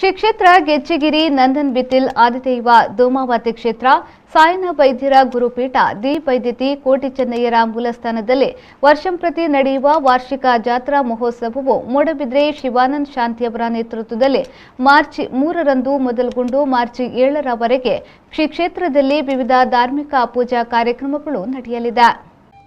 ಶ್ರೀ ಕ್ಷೇತ್ರ ಗೆಜ್ಜೆಗಿರಿ ನಂದನ್ ಬಿತಿಲ್ ಆದಿದೈವ ದೋಮಾವತಿ ಕ್ಷೇತ್ರ ಸಾಯನ ವೈದ್ಯರ ಗುರುಪೀಠ ದಿ ವೈದ್ಯತಿ ಕೋಟಿ ಚೆನ್ನಯ್ಯರ ಮೂಲಸ್ಥಾನದಲ್ಲಿ ವರ್ಷಂಪ್ರತಿ ನಡೆಯುವ ವಾರ್ಷಿಕ ಜಾತ್ರಾ ಮಹೋತ್ಸವವು ಮೂಡಬಿದ್ರೆ ಶಿವಾನಂದ ಶಾಂತಿಯವರ ನೇತೃತ್ವದಲ್ಲಿ ಮಾರ್ಚ್ 3ರಂದು ಮೊದಲುಗೊಂಡು ಮಾರ್ಚ್ 7ರವರೆಗೆ ಶ್ರೀ ಕ್ಷೇತ್ರದಲ್ಲಿ ವಿವಿಧ ಧಾರ್ಮಿಕ ಪೂಜಾ ಕಾರ್ಯಕ್ರಮಗಳು ನಡೆಯಲಿದೆ.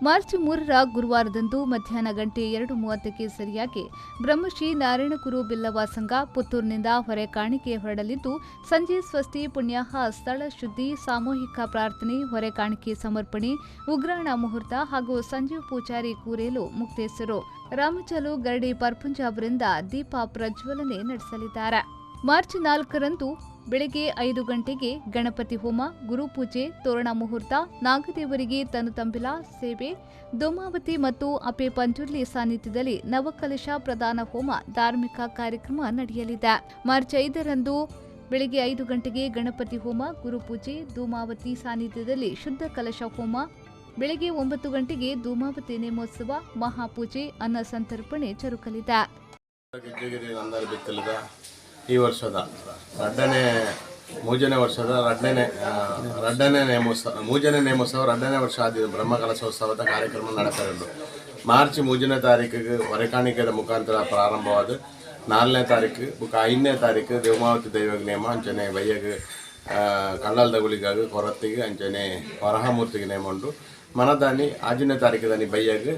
ಮಾರ್ಚ್ 3ರ ಗುರುವಾರದಂದು ಮಧ್ಯಾಹ್ನ ಗಂಟೆ 2:30ಕ್ಕೆ ಸರಿಯಾಗಿ ಬ್ರಹ್ಮಶ್ರೀ ನಾರಾಯಣಗುರು ಬಿಲ್ಲವ ಸಂಘ ಪುತ್ತೂರಿನಿಂದ ಹೊರೆ ಕಾಣಿಕೆ ಹೊರಡಲಿದ್ದು, ಸಂಜೆ ಸ್ವಸ್ತಿ ಪುಣ್ಯಾಹ ಸ್ಥಳ ಶುದ್ಧಿ, ಸಾಮೂಹಿಕ ಪ್ರಾರ್ಥನೆ, ಹೊರೆ ಕಾಣಿಕೆ ಸಮರ್ಪಣೆ, ಉಗ್ರಾಣ ಮುಹೂರ್ತ ಹಾಗೂ ಸಂಜೀವ್ ಪೂಜಾರಿ ಕೂರೇಲು ಮುಕ್ತೇಸರು ರಾಮಚಾಲು ಗರಡಿ ಪರ್ಪುಂಜ ಅವರಿಂದ ದೀಪ ಪ್ರಜ್ವಲನೆ ನಡೆಸಲಿದ್ದಾರೆ. ಮಾರ್ಚ್ 4ರಂದು ಬೆಳಗ್ಗೆ 5 ಗಂಟೆಗೆ ಗಣಪತಿ ಹೋಮ, ಗುರುಪೂಜೆ, ತೋರಣ ಮುಹೂರ್ತ, ನಾಗದೇವರಿಗೆ ತನುತಂಬಿಲ ಸೇವೆ, ದೋಮಾವತಿ ಮತ್ತು ಅಪೆ ಪಂಜುರ್ಲಿ ಸಾನ್ನಿಧ್ಯದಲ್ಲಿ ನವಕಲಶ ಪ್ರದಾನ ಹೋಮ ಧಾರ್ಮಿಕ ಕಾರ್ಯಕ್ರಮ ನಡೆಯಲಿದೆ. ಮಾರ್ಚ್ 5ರಂದು ಬೆಳಗ್ಗೆ 5 ಗಂಟೆಗೆ ಗಣಪತಿ ಹೋಮ, ಗುರುಪೂಜೆ, ಧೂಮಾವತಿ ಸಾನ್ನಿಧ್ಯದಲ್ಲಿ ಶುದ್ಧ ಕಲಶ ಹೋಮ, ಬೆಳಗ್ಗೆ 9 ಗಂಟೆಗೆ ಧೂಮಾವತಿ ನೇಮೋತ್ಸವ, ಮಹಾಪೂಜೆ, ಅನ್ನ ಸಂತರ್ಪಣೆ ಜರುಗಲಿದೆ. ಈ ವರ್ಷದ ಮೂಜನೇ ವರ್ಷದ ಮೂಜನೇ ನೇಮೋತ್ಸವ 2ನೇ ವರ್ಷ ಆದ ಬ್ರಹ್ಮಕಲಶೋತ್ಸವದ ಕಾರ್ಯಕ್ರಮ ನಡೆಸಿದ್ದು ಮಾರ್ಚ್ 3ನೇ ತಾರೀಕಿಗೆ ಹೊರೆಕಾಣಿಕೆಯ ಮುಖಾಂತರ ಪ್ರಾರಂಭವಾದ 4ನೇ ತಾರೀಕು 5ನೇ ತಾರೀಕು ದೇವಮಾವತಿ ದೈವಗ ನೇಮ ಅಂಚನೆ ಬಯ್ಯಗೆ ಕಳ್ಳಲ್ದ ಗುಳಿಗಾಗ ಕೊರತ್ತಿಗೆ ಅಂಚನೆ ವರಹಮೂರ್ತಿಗೆ ನೇಮ ಉಂಟು. ಮನದಾನಿ 6ನೇ ತಾರೀಕದಾನಿ ಬಯ್ಯಗೆ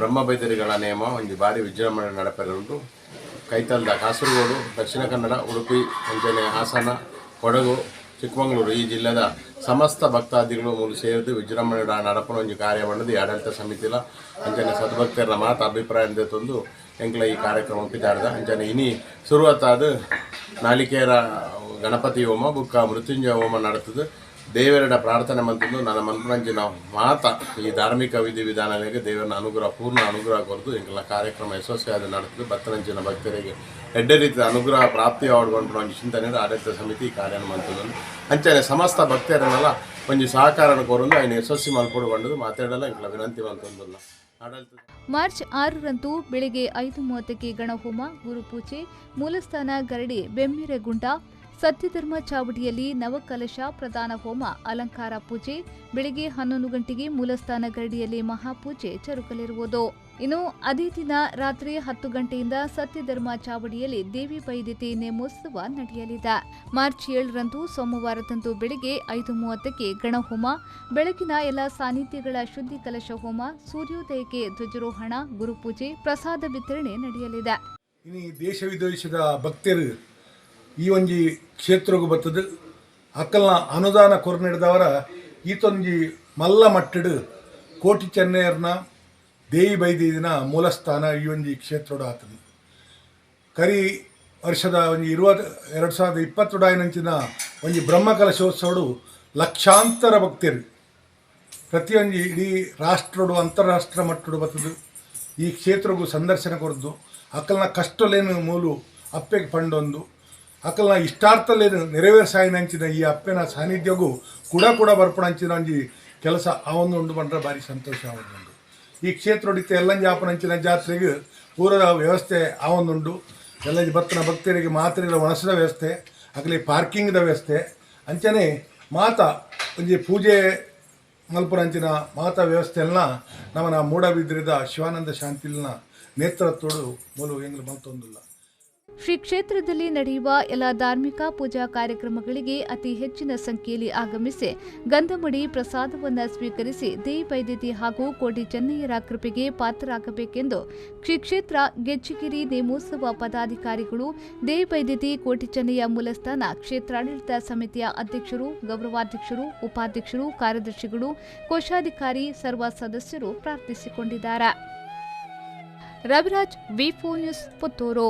ಬ್ರಹ್ಮಬೈದರಿಗಳ ನೇಮ ಒಂದು ಬಾರಿ ವಿಜೃಂಭಣೆ ನಡೆಪರುಂಟು. ಕೈತಲ್ದ ಕಾಸರಗೋಡು, ದಕ್ಷಿಣ ಕನ್ನಡ, ಉಡುಪಿ, ಅಂಚನೆ ಹಾಸನ, ಕೊಡಗು, ಚಿಕ್ಕಮಗಳೂರು ಈ ಜಿಲ್ಲೆದ ಸಮಸ್ತ ಭಕ್ತಾದಿಗಳು ಮೂಲ ಸೇರಿದು ವಿಜೃಂಭಣೆ ನಡಪನ ಒಂದು ಕಾರ್ಯ ಮಾಡಿದ್ದು ಆಡಳಿತ ಸಮಿತಿಲ ಅಂಚನೆ ಸದ್ಭಕ್ತರ ಮಾತು ಅಭಿಪ್ರಾಯ ತಂದು ಎಂಕ್ಲ ಈ ಕಾರ್ಯಕ್ರಮ ಒಪ್ಪಿದಾಡ್ದ. ಅಂಚನೆ ಇನಿ ಶುರುವತ್ತಾದ ನಾಲಿಕೇರ ಗಣಪತಿ ಹೋಮ ಬುಕ್ಕ ಮೃತ್ಯುಂಜಯ ಹೋಮ ನಡೆತದೆ. ದೇವರಡ ಪ್ರಾರ್ಥನೆ ಮಂತಂದು ನನ್ನ ಮನಪಂಚಿನ ಮಾತ ಈ ಧಾರ್ಮಿಕ ವಿಧಿವಿಧಾನಗಳಿಗೆ ದೇವರ ಅನುಗ್ರಹ ಪೂರ್ಣ ಅನುಗ್ರಹ ಕೊರದು ಇಂಕೆಲ್ಲ ಕಾರ್ಯಕ್ರಮ ಯಶಸ್ವಿಯಾದ ನಡೆದು ಭಕ್ತರಂಚಿನ ಭಕ್ತರಿಗೆ ಎಡ್ಡೆ ರೀತಿಯ ಅನುಗ್ರಹ ಪ್ರಾಪ್ತಿ ಆಡ್ಕೊಂಡು ಒಂದು ಚಿಂತನೆ ಆಡಳಿತ ಸಮಿತಿ ಕಾರ್ಯ ಮಂತದ್ದು ಅಂಚನೆ ಸಮಸ್ತ ಭಕ್ತರನ್ನೆಲ್ಲ ಒಂದು ಸಹಕಾರ ಕೋರಲು ఆయన ಯಶಸ್ವಿ ಮಲ್ಪೊಂಡು ಮಾತಾಡಲ್ಲ ಇಂಕೆಲ್ಲ ವಿನಂತಿ ಮಂತಂದಲ್ಲ. ಮಾರ್ಚ್ 6ರಂದು ಬೆಳಗ್ಗೆ 5:30ಕ್ಕೆ ಗಣಹೋಮ, ಗುರುಪೂಜೆ, ಮೂಲಸ್ಥಾನ ಗರಡಿ ಬೆಮ್ಮಿರೆಗುಂಟ ಸತ್ಯಧರ್ಮ ಚಾವಡಿಯಲ್ಲಿ ನವಕಲಶ ಪ್ರದಾನ ಹೋಮ, ಅಲಂಕಾರ ಪೂಜೆ, ಬೆಳಗ್ಗೆ 11 ಗಂಟೆಗೆ ಮೂಲಸ್ಥಾನ ಗರಡಿಯಲ್ಲಿ ಮಹಾಪೂಜೆ ಜರುಗಲಿರುವುದು. ಇನ್ನು ಅದೇ ದಿನ ರಾತ್ರಿ 10 ಗಂಟೆಯಿಂದ ಸತ್ಯಧರ್ಮ ಚಾವಡಿಯಲ್ಲಿ ದೇವಿ ವೈದ್ಯತೆ ನೇಮೋತ್ಸವ ನಡೆಯಲಿದೆ. ಮಾರ್ಚ್ 7ರಂದು ಸೋಮವಾರದಂದು ಬೆಳಗ್ಗೆ 5:30ಕ್ಕೆ ಗಣಹೋಮ, ಬೆಳಗಿನ ಎಲ್ಲ ಸಾನ್ನಿಧ್ಯಗಳ ಶುದ್ಧಿ ಕಲಶ ಹೋಮ, ಸೂರ್ಯೋದಯಕ್ಕೆ ಧ್ವಜಾರೋಹಣ, ಗುರುಪೂಜೆ, ಪ್ರಸಾದ ವಿತರಣೆ ನಡೆಯಲಿದೆ. ದೇಶ ವಿದೇಶದ ಭಕ್ತರು ಈ ಒಂಜಿ ಕ್ಷೇತ್ರಗೂ ಬರ್ತದೆ. ಅಕ್ಕಲ್ನ ಅನುದಾನ ಕೊರನಿಡಿದವರ ಈತೊಂಜಿ ಮಲ್ಲ ಮಟ್ಟಡು ಕೋಟಿ ಚೆನ್ನಯ್ಯರ್ನ ದೇವಿ ಬೈದಿನ ಮೂಲಸ್ಥಾನ ಈ ಒಂಜಿ ಕ್ಷೇತ್ರದ ಆತನು ಕರಿ ವರ್ಷದ ಒಂಜಿ 2022 ಒಂಜಿ ಬ್ರಹ್ಮಕಲಶೋತ್ಸವಡು ಲಕ್ಷಾಂತರ ಭಕ್ತರು ಪ್ರತಿಯೊಂದು ಇಡೀ ರಾಷ್ಟ್ರಡು ಅಂತಾರಾಷ್ಟ್ರ ಮಟ್ಟಡು ಬರ್ತದೆ. ಈ ಕ್ಷೇತ್ರಗೂ ಸಂದರ್ಶನ ಕೊರದು ಅಕ್ಕಲ್ನ ಕಷ್ಟಲೇನು ಮೂಲು ಅಪ್ಪೆಗೆ ಪಂಡೊಂದು ಅಕ್ಕಲ್ನ ಇಷ್ಟಾರ್ಥಲೇನು ನೆರವೇರಿಸಾಯಿನಂಚಿನ ಈ ಅಪ್ಪೆನ ಸಾನ್ನಿಧ್ಯಗೂ ಕೂಡ ಬರ್ಪಣಂಚಿನ ಒಂಜಿ ಕೆಲಸ ಆವೊಂದು ಉಂಡು ಬಂದ್ರೆ ಭಾರಿ ಸಂತೋಷ ಆವೊಂದುಂಡು. ಈ ಕ್ಷೇತ್ರ ಹೊಡಿತ ಎಲ್ಲಂಜಿ ಆಪನಂಚಿನ ಜಾತ್ರೆಗೆ ಪೂರದ ವ್ಯವಸ್ಥೆ ಆವೊಂದುಂಡು. ಎಲ್ಲಂಜಿ ಭಕ್ತನ ಭಕ್ತರಿಗೆ ಮಾತ್ರೆಗಳ ಒಣಸದ ವ್ಯವಸ್ಥೆ, ಆಗಲಿ ಪಾರ್ಕಿಂಗ್ದ ವ್ಯವಸ್ಥೆ ಅಂಚನೆ ಮಾತಾ ಒಂಜಿ ಪೂಜೆ ಮಲ್ಪುರಂಚಿನ ಮಾತಾ ವ್ಯವಸ್ಥೆ ಎಲ್ಲ ನಮ್ಮನ ಮೂಡಬಿದ್ರಿದ ಶಿವಾನಂದ ಶಾಂತಿಲ್ನ ನೇತೃತ್ವಡು ಮೂಲು ಎಂಗ್ಲು ಮಲ್ತೊಂದಿಲ್ಲ. ಶ್ರೀ ಕ್ಷೇತ್ರದಲ್ಲಿ ನಡೆಯುವ ಎಲ್ಲ ಧಾರ್ಮಿಕ ಪೂಜಾ ಕಾರ್ಯಕ್ರಮಗಳಿಗೆ ಅತಿ ಹೆಚ್ಚಿನ ಸಂಖ್ಯೆಯಲ್ಲಿ ಆಗಮಿಸಿ ಗಂಧಮಡಿ ಪ್ರಸಾದವನ್ನು ಸ್ವೀಕರಿಸಿ ದೇವಿ ವೈದ್ಯತಿ ಹಾಗೂ ಕೋಟಿ ಚೆನ್ನಯ್ಯರ ಕೃಪೆಗೆ ಪಾತ್ರರಾಗಬೇಕೆಂದು ಶ್ರೀ ಕ್ಷೇತ್ರ ಗೆಜ್ಜೆಗಿರಿ ನೇಮೋತ್ಸವ ಪದಾಧಿಕಾರಿಗಳು, ದೇವಿ ವೈದ್ಯತಿ ಕೋಟಿ ಚೆನ್ನಯ್ಯ ಮೂಲಸ್ಥಾನ ಕ್ಷೇತ್ರಾಡಳಿತ ಸಮಿತಿಯ ಅಧ್ಯಕ್ಷರು, ಗೌರವಾಧ್ಯಕ್ಷರು, ಉಪಾಧ್ಯಕ್ಷರು, ಕಾರ್ಯದರ್ಶಿಗಳು, ಕೋಶಾಧಿಕಾರಿ, ಸರ್ವ ಸದಸ್ಯರು ಪ್ರಾರ್ಥಿಸಿಕೊಂಡಿದ್ದಾರೆ. ರವಿರಾಜ್, ವಿ4 ನ್ಯೂಸ್, ಪುತ್ತೂರು.